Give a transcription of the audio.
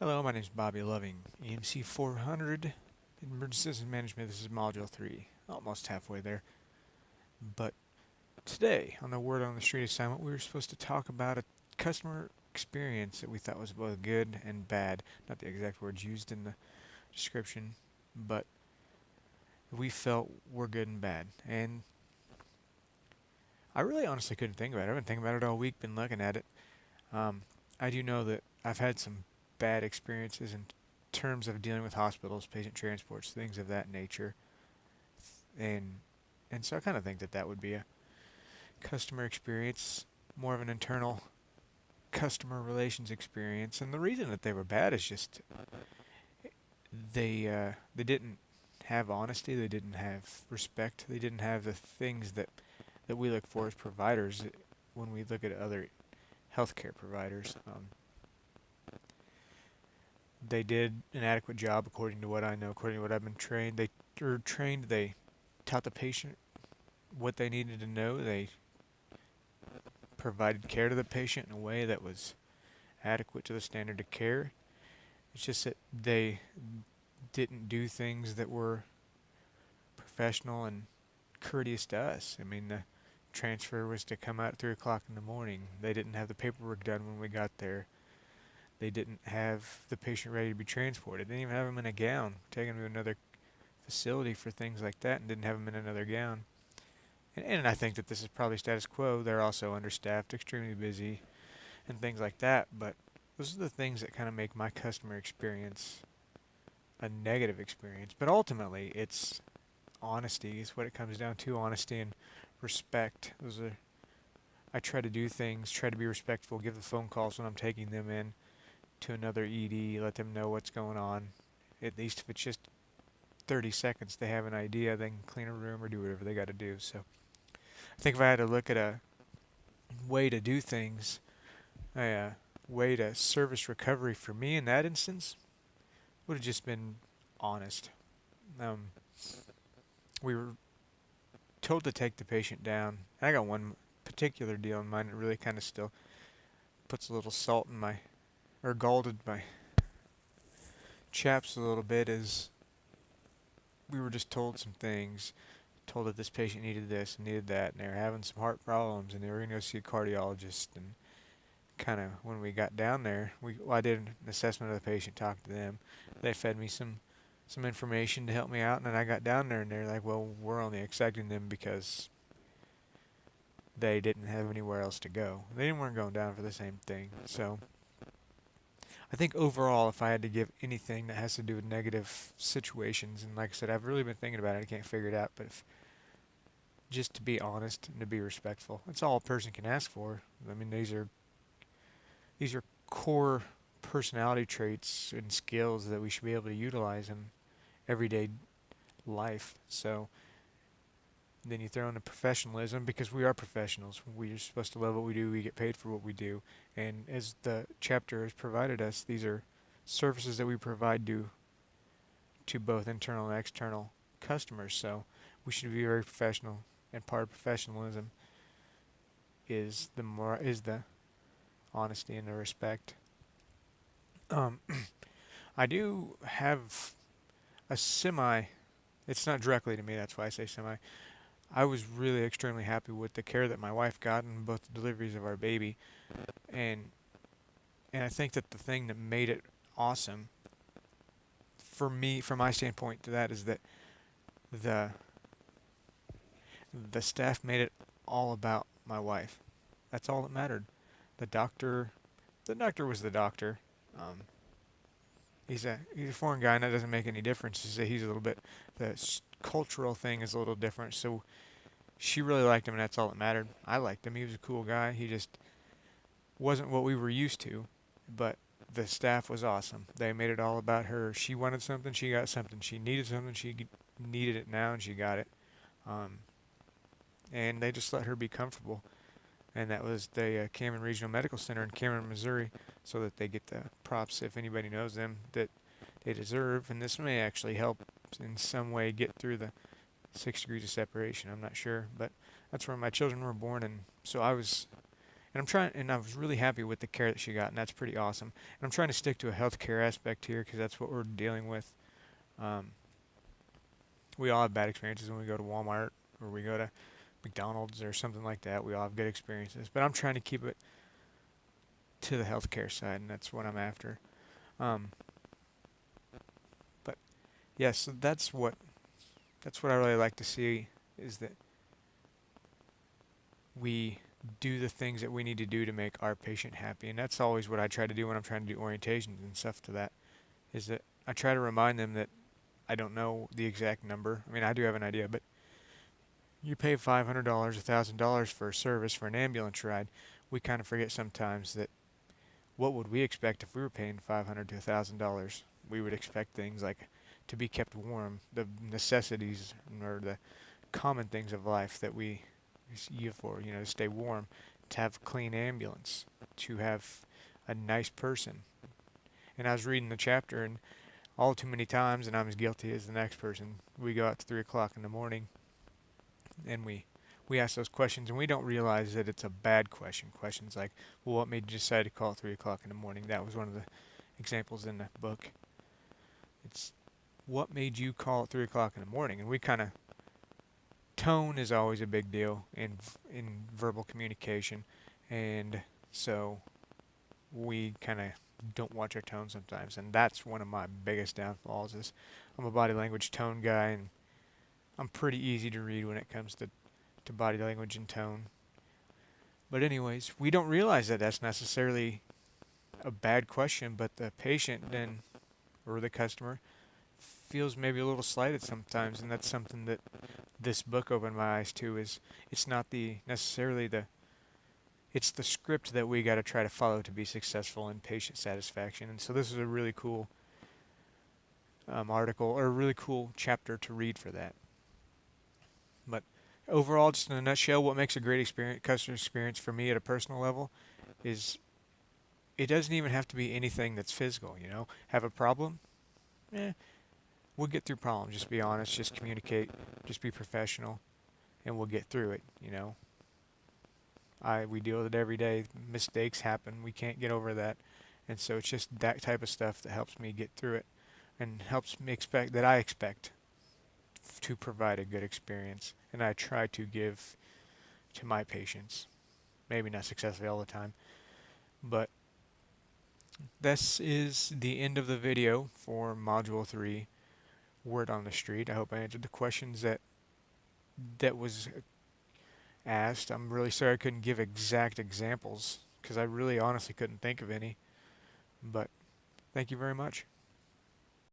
Hello, my name is Bobby Loving, EMC 400, Emergency Systems Management. This is Module 3, almost halfway there. But today, on the Word on the Street assignment, we were supposed to talk about a customer experience that we thought was both good and bad. Not the exact words used in the description, but we felt were good and bad. And I really honestly couldn't think about it. I've been thinking about it all week, been looking at it. Um, I do know that I've had some bad experiences in terms of dealing with hospitals, patient transports, things of that nature, and so I kind of think that that would be a customer experience, more of an internal customer relations experience. And the reason that they were bad is just they didn't have honesty, they didn't have respect, they didn't have the things that we look for as providers when we look at other healthcare providers. They did an adequate job according to what I know, according to what I've been trained. They taught the patient what they needed to know. They provided care to the patient in a way that was adequate to the standard of care. It's just that they didn't do things that were professional and courteous to us. I mean, the transfer was to come out at 3 o'clock in the morning. They didn't have the paperwork done when we got there. They didn't have the patient ready to be transported. They didn't even have him in a gown, taking him to another facility for things like that, and didn't have him in another gown. And I think that this is probably status quo. They're also understaffed, extremely busy, and things like that. But those are the things that kind of make my customer experience a negative experience. But ultimately, it's honesty is what it comes down to. Honesty and respect. I try to do things, try to be respectful, give the phone calls when I'm taking them in to another ED, let them know what's going on. At least if it's just 30 seconds, they have an idea, they can clean a room or do whatever they got to do. So I think if I had to look at a way to do things, a way to service recovery for me in that instance would have just been honest. Um, we were told to take the patient down. I got one particular deal in mind that really kind of still puts a little salt in my, or scalded my chaps a little bit, is we were just told some things, told that this patient needed this and needed that, and they were having some heart problems, and they were going to go see a cardiologist. And kind of when we got down there, I did an assessment of the patient, talked to them. They fed me some information to help me out, and then I got down there, and they're like, "Well, we're only accepting them because they didn't have anywhere else to go. They weren't going down for the same thing." So I think overall, if I had to give anything that has to do with negative situations, and like I said, I've really been thinking about it, I can't figure it out, but just to be honest and to be respectful, that's all a person can ask for. I mean, these are core personality traits and skills that we should be able to utilize in everyday life. So then you throw in the professionalism, because we are professionals. We are supposed to love what we do. We get paid for what we do. And as the chapter has provided us, these are services that we provide to both internal and external customers. So we should be very professional. And part of professionalism is the honesty and the respect. I do have a semi. It's not directly to me. That's why I say semi. I was really extremely happy with the care that my wife got in both the deliveries of our baby, and I think that the thing that made it awesome for me, from my standpoint to that, is that the staff made it all about my wife. That's all that mattered. The doctor was the doctor. Um, he's a foreign guy, and that doesn't make any difference. He's a little bit, the cultural thing is a little different. So she really liked him, and that's all that mattered. I liked him. He was a cool guy. He just wasn't what we were used to, but the staff was awesome. They made it all about her. She wanted something, she got something. She needed something, she needed it now, and she got it. Um, and they just let her be comfortable. And that was the Cameron Regional Medical Center in Cameron, Missouri, so that they get the props, if anybody knows them, that they deserve. And this may actually help in some way get through the 6 degrees of separation. I'm not sure, but that's where my children were born, and so I was and I was really happy with the care that she got, and that's pretty awesome. And I'm trying to stick to a healthcare aspect here because that's what we're dealing with. Um, we all have bad experiences when we go to Walmart or we go to McDonald's or something like that. We all have good experiences, but I'm trying to keep it to the healthcare side, and that's what I'm after. Um, but yes, so that's what I really like to see is that we do the things that we need to do to make our patient happy, and that's always what I try to do when I'm trying to do orientations and stuff to that. Is that I try to remind them that I don't know the exact number. I mean, I do have an idea, but you pay $500, $1,000 for a service for an ambulance ride. We kind of forget sometimes that what would we expect if we were paying $500 to $1,000? We would expect things like to be kept warm, the necessities or the common things of life that we use for, to stay warm, to have a clean ambulance, to have a nice person. And I was reading the chapter, and all too many times, and I'm as guilty as the next person, we go out to 3 o'clock in the morning and we ask those questions, and we don't realize that it's a bad question. Questions like, well, what made you decide to call at 3 o'clock in the morning? That was one of the examples in the book. It's what made you call at 3 o'clock in the morning? And we kind of, tone is always a big deal in verbal communication, and so we kind of don't watch our tone sometimes, and that's one of my biggest downfalls. Is I'm a body language tone guy, and I'm pretty easy to read when it comes to body language and tone. But anyways, we don't realize that that's necessarily a bad question, but the patient then, or the customer, feels maybe a little slighted sometimes, and that's something that this book opened my eyes to. Is it's not it's the script that we got to try to follow to be successful in patient satisfaction. And so this is a really cool article, or a really cool chapter to read for that. But overall, just in a nutshell, what makes a great customer experience for me at a personal level is it doesn't even have to be anything that's physical. Have a problem? We'll get through problems. Just be honest. Just communicate. Just be professional, and we'll get through it. We deal with it every day. Mistakes happen. We can't get over that, and so it's just that type of stuff that helps me get through it, and helps me I expect to provide a good experience, and I try to give to my patients. Maybe not successfully all the time, but this is the end of the video for Module 3, Word on the Street. I hope I answered the questions that was asked. I'm really sorry I couldn't give exact examples, because I really honestly couldn't think of any, but thank you very much.